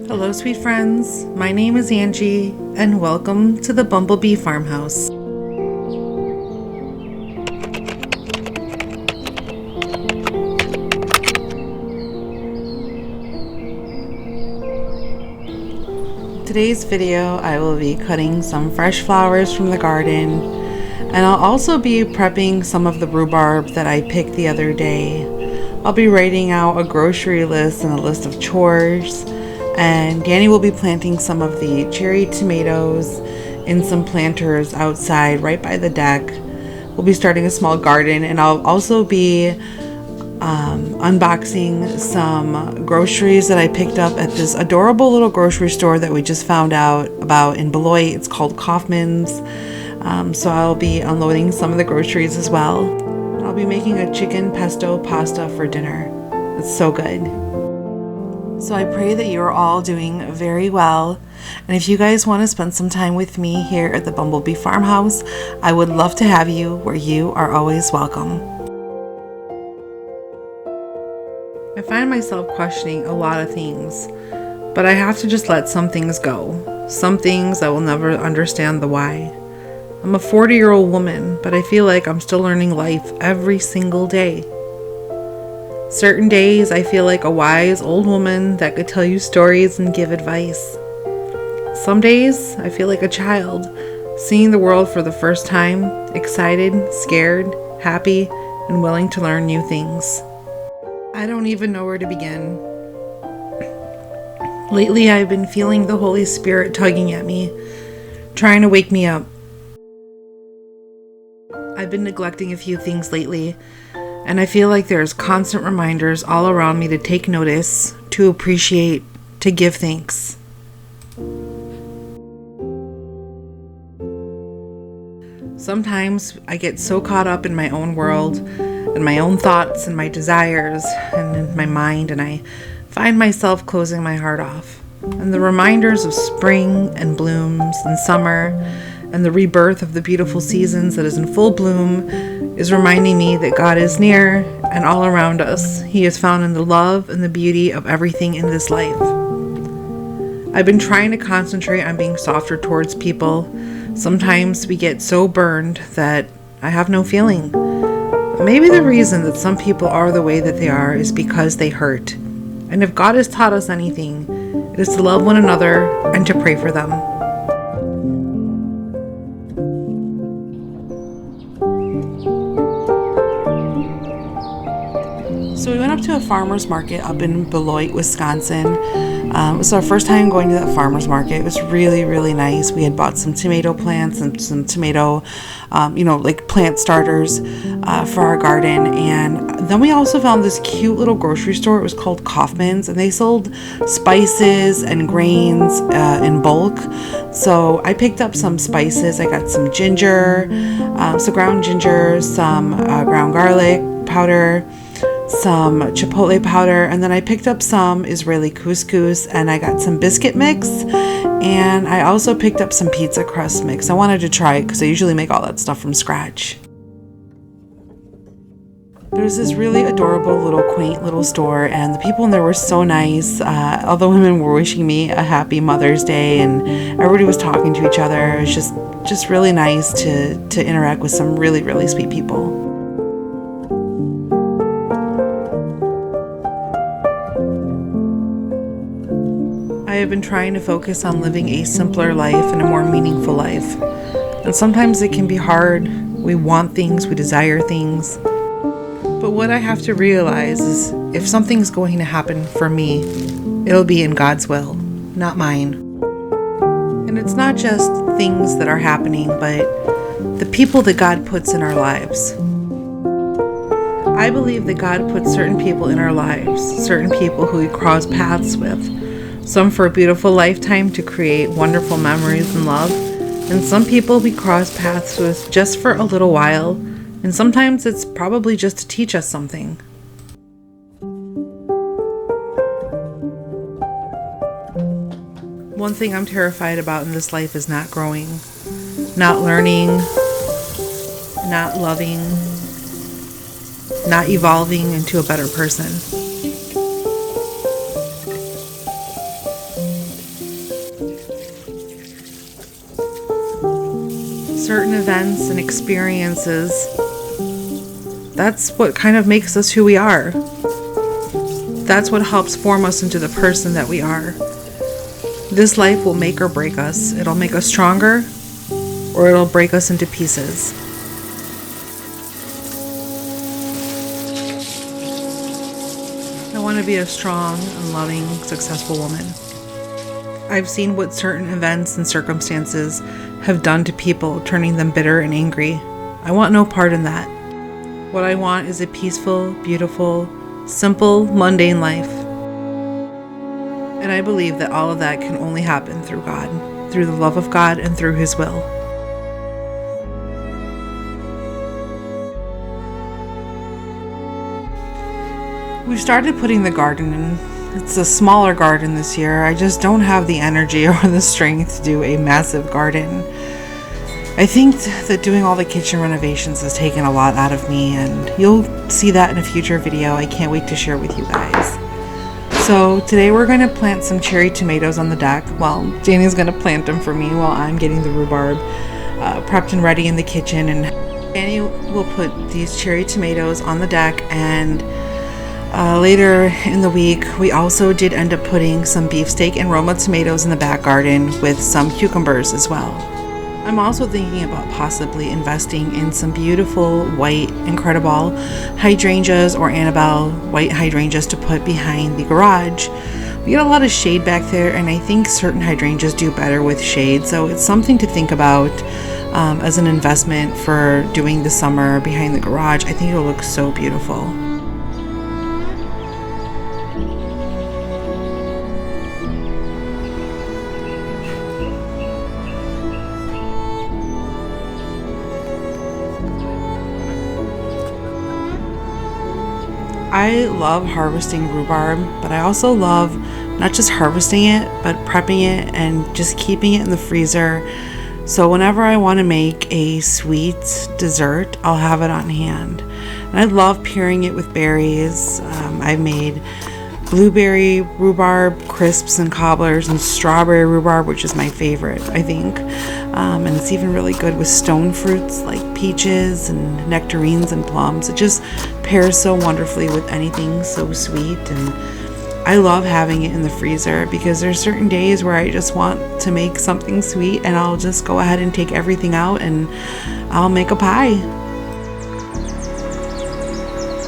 Hello, sweet friends. My name is Angie, and welcome to the Bumblebee Farmhouse. Today's video, I will be cutting some fresh flowers from the garden, and I'll also be prepping some of the rhubarb that I picked the other day. I'll be writing out a grocery list and a list of chores, and Danny will be planting some of the cherry tomatoes in some planters outside right by the deck. We'll be starting a small garden, and I'll also be unboxing some groceries that I picked up at this adorable little grocery store that we just found out about in Beloit. It's called Kaufman's. So I'll be unloading some of the groceries as well. I'll be making a chicken pesto pasta for dinner. It's so good. So I pray that you're all doing very well. And if you guys want to spend some time with me here at the Bumblebee Farmhouse, I would love to have you where you are always welcome. I find myself questioning a lot of things, but I have to just let some things go. Some things I will never understand the why. I'm a 40-year-old woman, but I feel like I'm still learning life every single day. Certain days I feel like a wise old woman that could tell you stories and give advice. Some days I feel like a child, seeing the world for the first time, excited, scared, happy, and willing to learn new things. I don't even know where to begin. Lately, I've been feeling the Holy Spirit tugging at me, trying to wake me up. I've been neglecting a few things lately, and I feel like there's constant reminders all around me to take notice, to appreciate, to give thanks. Sometimes I get so caught up in my own world, and my own thoughts and my desires and in my mind, and I find myself closing my heart off. And the reminders of spring and blooms and summer and the rebirth of the beautiful seasons that is in full bloom is reminding me that God is near and all around us. He is found in the love and the beauty of everything in this life. I've been trying to concentrate on being softer towards people. Sometimes we get so burned that I have no feeling. Maybe the reason that some people are the way that they are is because they hurt. And if God has taught us anything, it is to love one another and to pray for them. So we went up to a farmer's market up in Beloit, Wisconsin. It was our first time going to that farmer's market. It was really, really nice. We had bought some tomato plants and some tomato, like plant starters for our garden. And then we also found this cute little grocery store. It was called Kaufman's, and they sold spices and grains in bulk. So I picked up some spices. I got some ginger, some ground ginger, some ground garlic powder, some chipotle powder, and then I picked up some Israeli couscous, and I got some biscuit mix, and I also picked up some pizza crust mix. I wanted to try it because I usually make all that stuff from scratch. There's this really adorable little quaint little store, and the people in there were so nice. All the women were wishing me a happy Mother's Day, and everybody was talking to each other. It was just really nice to interact with some really, really sweet people. I have been trying to focus on living a simpler life and a more meaningful life. And sometimes it can be hard. We want things, we desire things. But what I have to realize is if something's going to happen for me, it'll be in God's will, not mine. And it's not just things that are happening, but the people that God puts in our lives. I believe that God puts certain people in our lives, certain people who He cross paths with. Some for a beautiful lifetime to create wonderful memories and love, and some people we cross paths with just for a little while, and sometimes it's probably just to teach us something. One thing I'm terrified about in this life is not growing, not learning, not loving, not evolving into a better person. certain events and experiences, that's what kind of makes us who we are. That's what helps form us into the person that we are. This life will make or break us. It'll make us stronger, or it'll break us into pieces. I want to be a strong and loving, successful woman. I've seen what certain events and circumstances have done to people, turning them bitter and angry. I want no part in that. What I want is a peaceful, beautiful, simple, mundane life. And I believe that all of that can only happen through God, through the love of God and through His will. We've started putting the garden in. It's a smaller garden this year. I just don't have the energy or the strength to do a massive garden. I think that doing all the kitchen renovations has taken a lot out of me, and you'll see that in a future video. I can't wait to share with you guys. So today we're going to plant some cherry tomatoes on the deck. Well, Danny's going to plant them for me while I'm getting the rhubarb prepped and ready in the kitchen. And Danny will put these cherry tomatoes on the deck, and later in the week we also did end up putting some beefsteak and Roma tomatoes in the back garden with some cucumbers as well. I'm also thinking about possibly investing in some beautiful white incredible hydrangeas or Annabelle white hydrangeas to put behind the garage. We get a lot of shade back there, and I think certain hydrangeas do better with shade, so it's something to think about as an investment for doing the summer behind the garage. I think it'll look so beautiful. I love harvesting rhubarb, but I also love not just harvesting it, but prepping it and just keeping it in the freezer. So whenever I want to make a sweet dessert, I'll have it on hand. And I love pairing it with berries. I've made blueberry rhubarb crisps and cobblers, and strawberry rhubarb, which is my favorite, I think. And it's even really good with stone fruits like peaches and nectarines and plums. It just pairs so wonderfully with anything so sweet, and I love having it in the freezer because there's certain days where I just want to make something sweet, and I'll just go ahead and take everything out and I'll make a pie.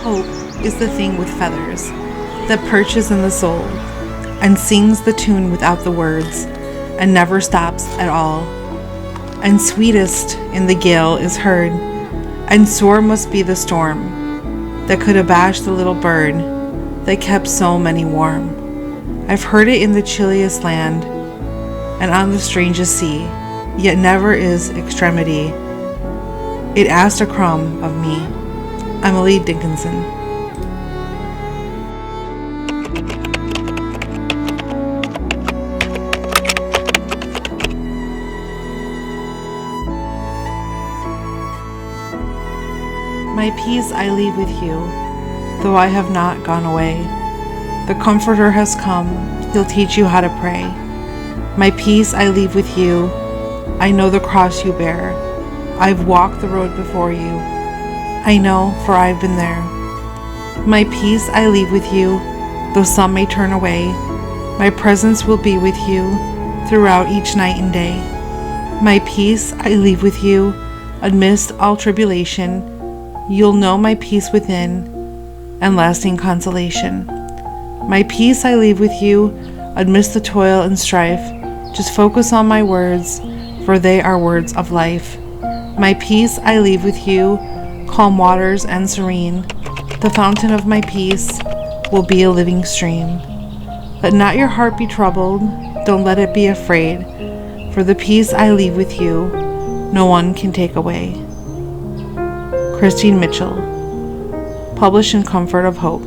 Hope is the thing with feathers that perches in the soul and sings the tune without the words and never stops at all. And sweetest in the gale is heard, and sore must be the storm that could abash the little bird that kept so many warm. I've heard it in the chilliest land and on the strangest sea, yet never is extremity. It asked a crumb of me. Emily Dickinson. My peace I leave with you, though I have not gone away. The Comforter has come, He'll teach you how to pray. My peace I leave with you, I know the cross you bear. I've walked the road before you, I know, for I've been there. My peace I leave with you, though some may turn away. My presence will be with you throughout each night and day. My peace I leave with you, amidst all tribulation. You'll know my peace within and lasting consolation. My peace I leave with you amidst the toil and strife. Just focus on my words, for they are words of life. My peace I leave with you, calm waters and serene. The fountain of my peace will be a living stream. Let not your heart be troubled, don't let it be afraid, for the peace I leave with you, no one can take away. Christine Mitchell, published in Comfort of Hope.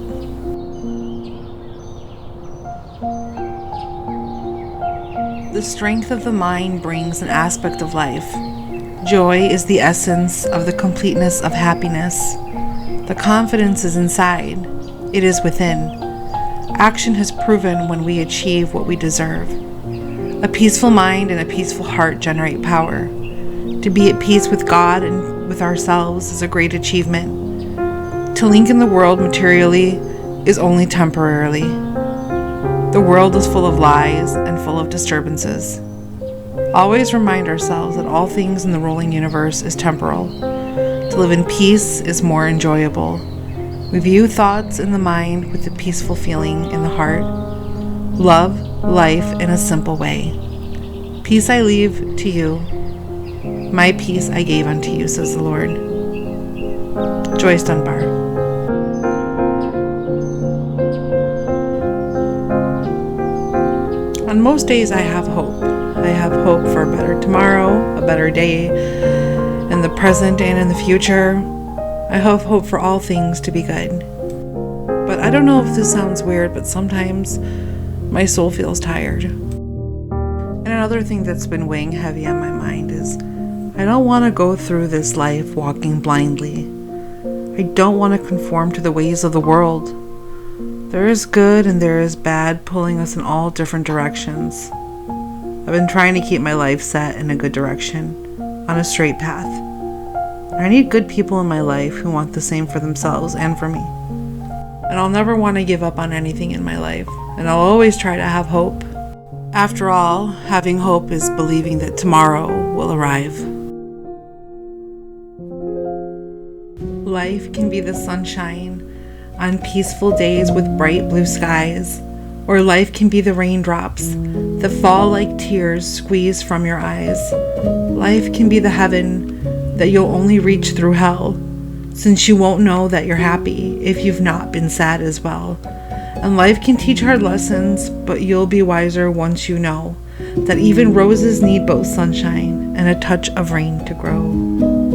The strength of the mind brings an aspect of life. Joy is the essence of the completeness of happiness. The confidence is inside. It is within. Action has proven when we achieve what we deserve. A peaceful mind and a peaceful heart generate power. To be at peace with God and with ourselves is a great achievement. To link in the world materially is only temporarily. The world is full of lies and full of disturbances. Always remind ourselves that all things in the rolling universe is temporal. To live in peace is more enjoyable. We view thoughts in the mind with a peaceful feeling in the heart. Love life in a simple way. Peace I leave to you. My peace I gave unto you, says the Lord. Joyce Dunbar. On most days I have hope. I have hope for a better tomorrow, a better day, in the present and in the future. I have hope for all things to be good. But I don't know if this sounds weird, but sometimes my soul feels tired. And another thing that's been weighing heavy on my mind is I don't want to go through this life walking blindly. I don't want to conform to the ways of the world. There is good and there is bad pulling us in all different directions. I've been trying to keep my life set in a good direction, on a straight path. I need good people in my life who want the same for themselves and for me. And I'll never want to give up on anything in my life, and I'll always try to have hope. After all, having hope is believing that tomorrow will arrive. Life can be the sunshine on peaceful days with bright blue skies, or life can be the raindrops that fall like tears squeezed from your eyes. Life can be the heaven that you'll only reach through hell, since you won't know that you're happy if you've not been sad as well. And life can teach hard lessons, but you'll be wiser once you know that even roses need both sunshine and a touch of rain to grow.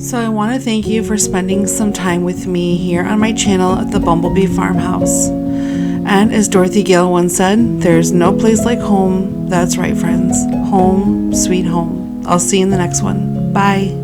So I want to thank you for spending some time with me here on my channel at the Bumblebee Farmhouse. And as Dorothy Gale once said, there's no place like home. That's right, friends. Home, sweet home. I'll see you in the next one. Bye.